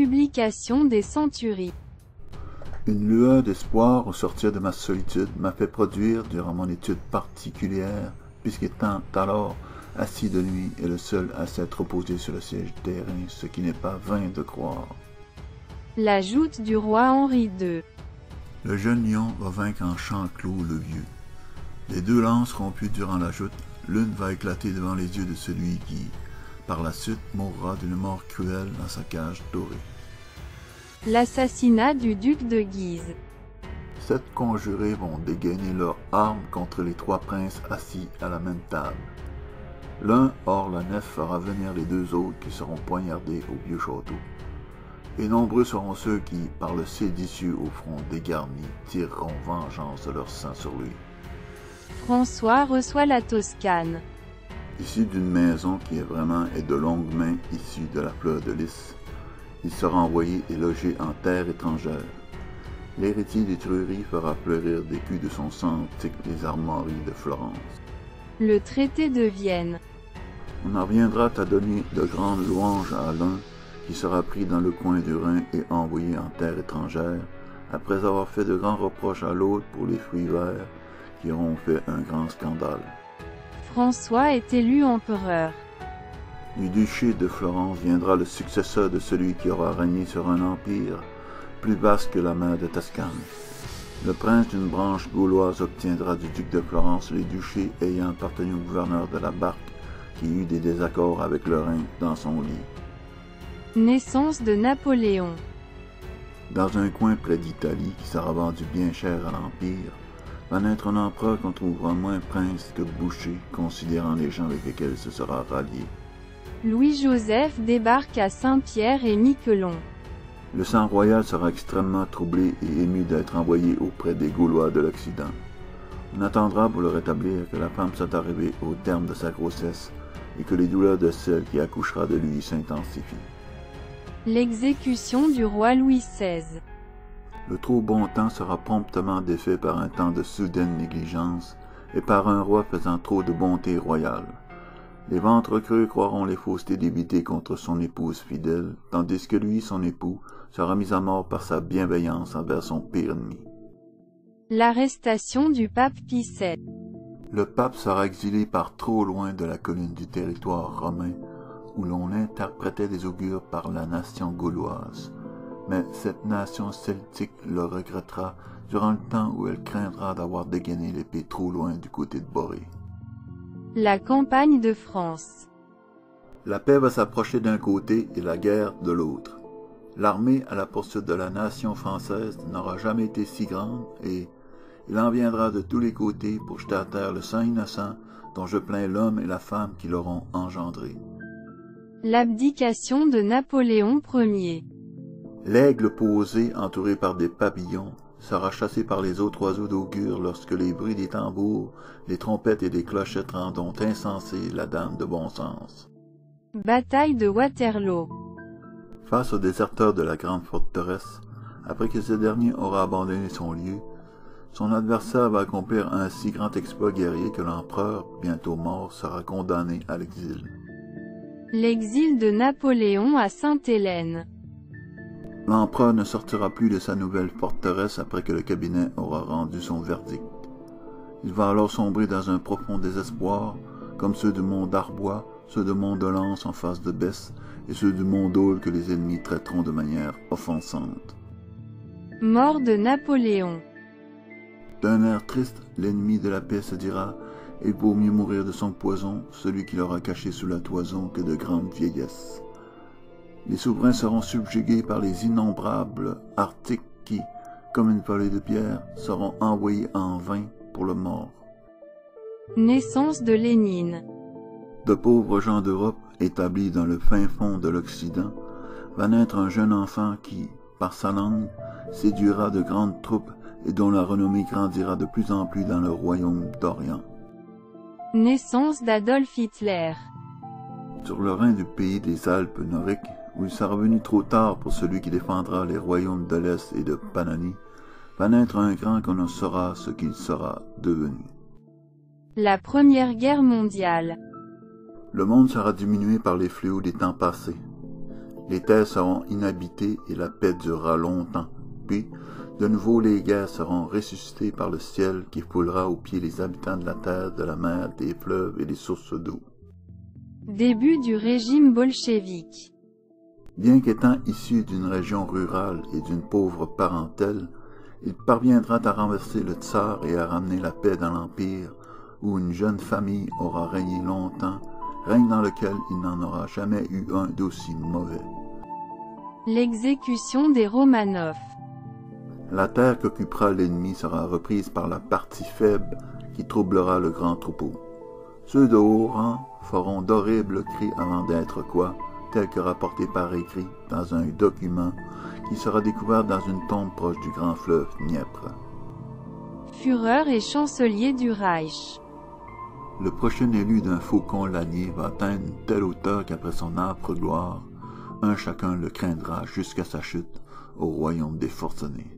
publication des Centuries. Une lueur d'espoir au sortir de ma solitude m'a fait produire, durant mon étude particulière, puisqu'étant alors assis de nuit et le seul à s'être opposé sur le siège du terrain, ce qui n'est pas vain de croire. La joute du roi Henri II. Le jeune lion va vaincre en chanclot le vieux. Les deux lances rompues durant la joute, l'une va éclater devant les yeux de celui qui, par la suite, mourra d'une mort cruelle dans sa cage dorée. L'assassinat du duc de Guise. 7 conjurés vont dégainer leurs armes contre les 3 princes assis à la même table. L'un, hors la nef, fera venir les 2 autres qui seront poignardés au vieux château. Et nombreux seront ceux qui, par le séditieux au front dégarni, tireront vengeance de leur sang sur lui. François reçoit la Toscane. Issu d'une maison qui est vraiment et de longue main issue de la fleur de lys, il sera envoyé et logé en terre étrangère. L'héritier des Treury fera fleurir des culs de son sang antique les armoiries de Florence. Le traité de Vienne. On en viendra à donner de grandes louanges à l'un qui sera pris dans le coin du Rhin et envoyé en terre étrangère, après avoir fait de grands reproches à l'autre pour les fruits verts qui auront fait un grand scandale. François est élu empereur. Du duché de Florence viendra le successeur de celui qui aura régné sur un empire plus vaste que la mer de Toscane. Le prince d'une branche gauloise obtiendra du duc de Florence les duchés ayant appartenu au gouverneur de la Barque qui eut des désaccords avec le Rhin dans son lit. Naissance de Napoléon. Dans un coin près d'Italie qui sera vendu bien cher à l'Empire, va naître un empereur qu'on trouvera moins prince que boucher, considérant les gens avec lesquels se sera rallié. Louis-Joseph débarque à Saint-Pierre et Miquelon. Le sang royal sera extrêmement troublé et ému d'être envoyé auprès des Gaulois de l'Occident. On attendra pour le rétablir que la femme soit arrivée au terme de sa grossesse et que les douleurs de celle qui accouchera de lui s'intensifient. L'exécution du roi Louis XVI. Le trop bon temps sera promptement défait par un temps de soudaine négligence et par un roi faisant trop de bonté royale. Les ventres creux croiront les faussetés débitées contre son épouse fidèle, tandis que lui, son époux, sera mis à mort par sa bienveillance envers son pire ennemi. L'arrestation du pape Pie VII. Le pape sera exilé par trop loin de la colline du territoire romain, où l'on interprétait des augures par la nation gauloise. Mais cette nation celtique le regrettera durant le temps où elle craindra d'avoir dégainé l'épée trop loin du côté de Borée. La campagne de France. La paix va s'approcher d'un côté et la guerre de l'autre. L'armée à la poursuite de la nation française n'aura jamais été si grande et il en viendra de tous les côtés pour jeter à terre le sang innocent dont je plains l'homme et la femme qui l'auront engendré. L'abdication de Napoléon Ier. L'aigle posé, entouré par des pavillons, sera chassé par les autres oiseaux d'augure lorsque les bruits des tambours, des trompettes et des clochettes rendront insensée la dame de bon sens. Bataille de Waterloo. Face aux déserteurs de la grande forteresse, après que ce dernier aura abandonné son lieu, son adversaire va accomplir un si grand exploit guerrier que l'empereur, bientôt mort, sera condamné à l'exil. L'exil de Napoléon à Sainte-Hélène. L'empereur ne sortira plus de sa nouvelle forteresse après que le cabinet aura rendu son verdict. Il va alors sombrer dans un profond désespoir, comme ceux du mont d'Arbois, ceux de Mont-de-Lans en face de Besse, et ceux du mont d'Aule que les ennemis traiteront de manière offensante. Mort de Napoléon. D'un air triste, l'ennemi de la paix se dira « Il vaut mieux mourir de son poison, celui qui l'aura caché sous la toison, que de grande vieillesse. » Les souverains seront subjugués par les innombrables arctiques qui, comme une volée de pierre, seront envoyés en vain pour le mort. Naissance de Lénine. De pauvres gens d'Europe, établis dans le fin fond de l'Occident, va naître un jeune enfant qui, par sa langue, séduira de grandes troupes et dont la renommée grandira de plus en plus dans le royaume d'Orient. Naissance d'Adolf Hitler. Sur le Rhin du pays des Alpes noriques, où il sera venu trop tard pour celui qui défendra les royaumes de l'Est et de Pannonie, va naître un grand qu'on ne saura ce qu'il sera devenu. La Première Guerre mondiale. Le monde sera diminué par les fléaux des temps passés. Les terres seront inhabitées et la paix durera longtemps. Puis, de nouveau les guerres seront ressuscitées par le ciel qui foulera aux pieds les habitants de la terre, de la mer, des fleuves et des sources d'eau. Début du régime bolchevique. Bien qu'étant issu d'une région rurale et d'une pauvre parentèle, il parviendra à renverser le tsar et à ramener la paix dans l'empire, où une jeune famille aura régné longtemps, règne dans lequel il n'en aura jamais eu un d'aussi mauvais. L'exécution des Romanov. La terre qu'occupera l'ennemi sera reprise par la partie faible qui troublera le grand troupeau. Ceux de haut rang feront d'horribles cris avant d'être quoi, tel que rapporté par écrit dans un document qui sera découvert dans une tombe proche du grand fleuve Dniepr. Führer et chancelier du Reich. Le prochain élu d'un faucon lanier va atteindre une telle hauteur qu'après son âpre gloire, un chacun le craindra jusqu'à sa chute au royaume des forcenés.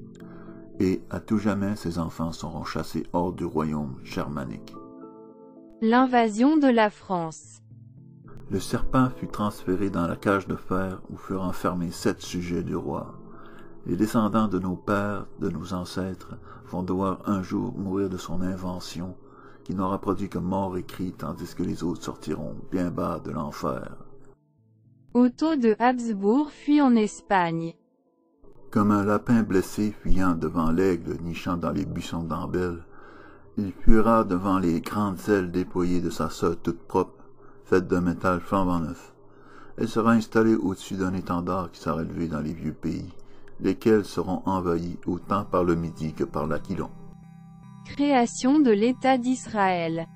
Et à tout jamais ses enfants seront chassés hors du royaume germanique. L'invasion de la France. Le serpent fut transféré dans la cage de fer où furent enfermés 7 sujets du roi. Les descendants de nos pères, de nos ancêtres, vont devoir un jour mourir de son invention, qui n'aura produit que mort et cri, tandis que les autres sortiront bien bas de l'enfer. Otto de Habsbourg fuit en Espagne. Comme un lapin blessé fuyant devant l'aigle nichant dans les buissons d'Ambel, il fuira devant les grandes ailes déployées de sa sœur toute propre, faite d'un métal flambant neuf. Elle sera installée au-dessus d'un étendard qui sera élevé dans les vieux pays, lesquels seront envahis autant par le Midi que par l'Aquilon. Création de l'État d'Israël.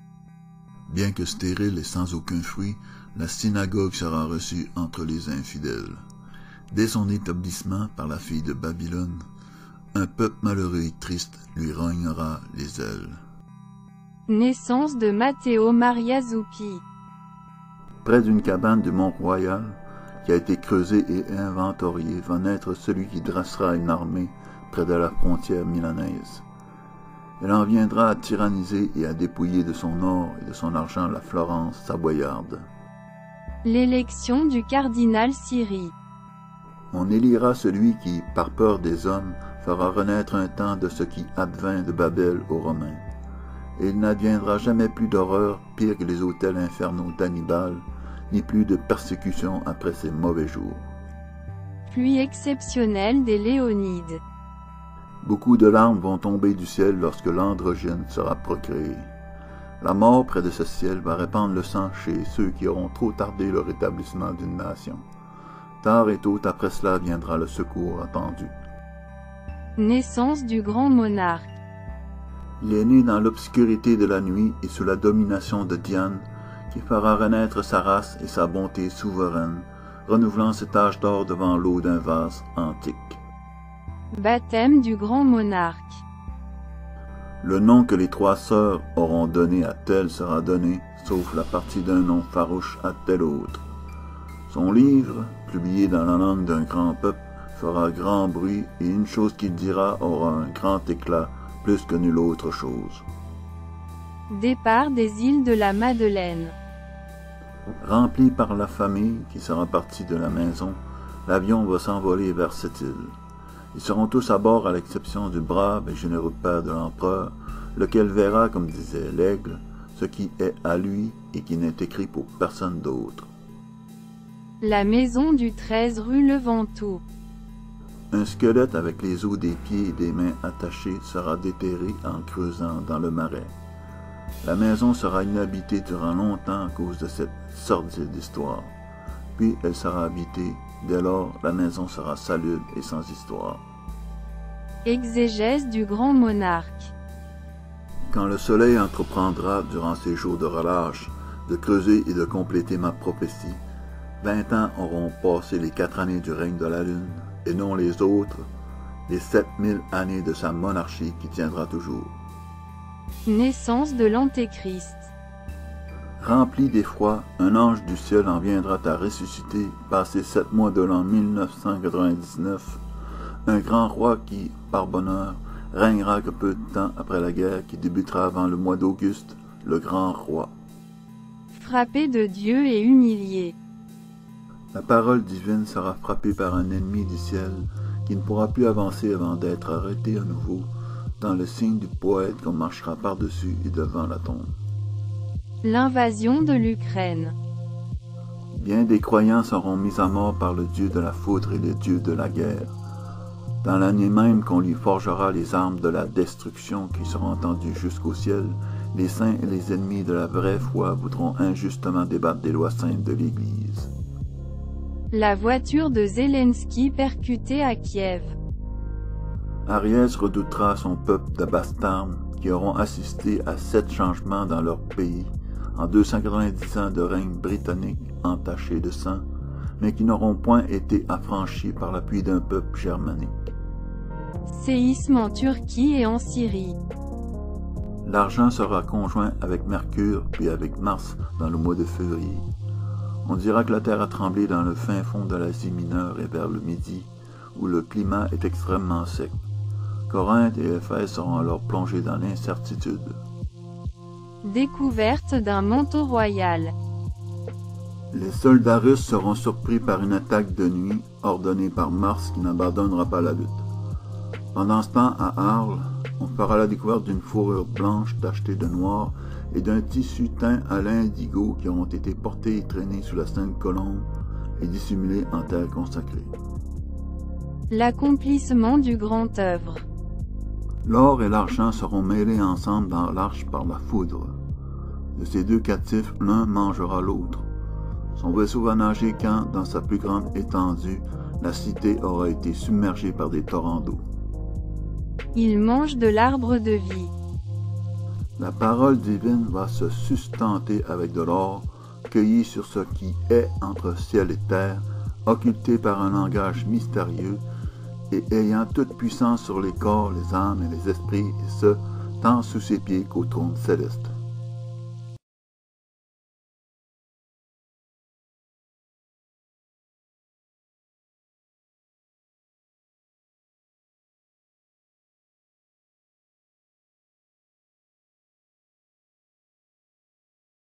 Bien que stérile et sans aucun fruit, la synagogue sera reçue entre les infidèles. Dès son établissement par la fille de Babylone, un peuple malheureux et triste lui rognera les ailes. Naissance de Matteo Maria Zuppi. Près d'une cabane du Mont-Royal, qui a été creusée et inventoriée, va naître celui qui dressera une armée près de la frontière milanaise. Elle en viendra à tyranniser et à dépouiller de son or et de son argent la Florence savoyarde. L'élection du cardinal Siri. On élira celui qui, par peur des hommes, fera renaître un temps de ce qui advint de Babel aux Romains. Et il n'adviendra jamais plus d'horreur pire que les autels infernaux d'Hannibal, ni plus de persécution après ces mauvais jours. Pluie exceptionnelle des Léonides. Beaucoup de larmes vont tomber du ciel lorsque l'androgyne sera procréé. La mort près de ce ciel va répandre le sang chez ceux qui auront trop tardé le rétablissement d'une nation. Tard et tôt après cela viendra le secours attendu. Naissance du grand monarque. Il est né dans l'obscurité de la nuit et sous la domination de Diane, qui fera renaître sa race et sa bonté souveraine, renouvelant cet âge d'or devant l'eau d'un vase antique. Baptême du grand monarque. Le nom que les 3 sœurs auront donné à tel sera donné, sauf la partie d'un nom farouche à tel autre. Son livre, publié dans la langue d'un grand peuple, fera grand bruit, et une chose qu'il dira aura un grand éclat, plus que nulle autre chose. Départ des îles de la Madeleine. Rempli par la famille qui sera partie de la maison, l'avion va s'envoler vers cette île. Ils seront tous à bord à l'exception du brave et généreux père de l'empereur, lequel verra, comme disait l'aigle, ce qui est à lui et qui n'est écrit pour personne d'autre. La maison du 13 rue Le Ventoux. Un squelette avec les os des pieds et des mains attachés sera déterré en creusant dans le marais. La maison sera inhabitée durant longtemps à cause de cette sordide histoire. Puis elle sera habitée, dès lors la maison sera salubre et sans histoire. Exégèse du grand monarque. Quand le soleil entreprendra, durant ces jours de relâche, de creuser et de compléter ma prophétie, 20 ans auront passé les 4 années du règne de la Lune, et non les autres, les 7000 années de sa monarchie qui tiendra toujours. Naissance de l'Antéchrist. Rempli d'effroi, un ange du ciel en viendra à ressusciter, passé 7 mois de l'an 1999, un grand roi qui, par bonheur, régnera que peu de temps après la guerre qui débutera avant le mois d'Auguste, le grand roi. Frappé de Dieu et humilié. La parole divine sera frappée par un ennemi du ciel qui ne pourra plus avancer avant d'être arrêté à nouveau, dans le signe du poète qu'on marchera par-dessus et devant la tombe. L'invasion de l'Ukraine. Bien des croyants seront mis à mort par le Dieu de la foudre et le Dieu de la guerre. Dans l'année même qu'on lui forgera les armes de la destruction qui seront entendues jusqu'au ciel, les saints et les ennemis de la vraie foi voudront injustement débattre des lois saintes de l'Église. La voiture de Zelensky percutée à Kiev. Ariès redoutera son peuple de bastards qui auront assisté à 7 changements dans leur pays en 290 ans de règne britannique entaché de sang, mais qui n'auront point été affranchis par l'appui d'un peuple germanique. Séisme en Turquie et en Syrie. L'argent sera conjoint avec Mercure puis avec Mars dans le mois de février. On dira que la terre a tremblé dans le fin fond de l'Asie mineure et vers le midi, où le climat est extrêmement sec. Corinthe et Éphèse seront alors plongés dans l'incertitude. Découverte d'un manteau royal. Les soldats russes seront surpris par une attaque de nuit ordonnée par Mars qui n'abandonnera pas la lutte. Pendant ce temps, à Arles, on fera la découverte d'une fourrure blanche tachetée de noir et d'un tissu teint à l'indigo qui auront été portés et traînés sous la Sainte Colombe et dissimulés en terre consacrée. L'accomplissement du grand œuvre. L'or et l'argent seront mêlés ensemble dans l'arche par la foudre. De ces deux captifs, l'un mangera l'autre. Son vaisseau va nager quand, dans sa plus grande étendue, la cité aura été submergée par des torrents d'eau. Il mange de l'arbre de vie. La parole divine va se sustenter avec de l'or, cueilli sur ce qui est entre ciel et terre, occulté par un langage mystérieux, et ayant toute puissance sur les corps, les âmes et les esprits, et ce, tant sous ses pieds qu'au trône céleste.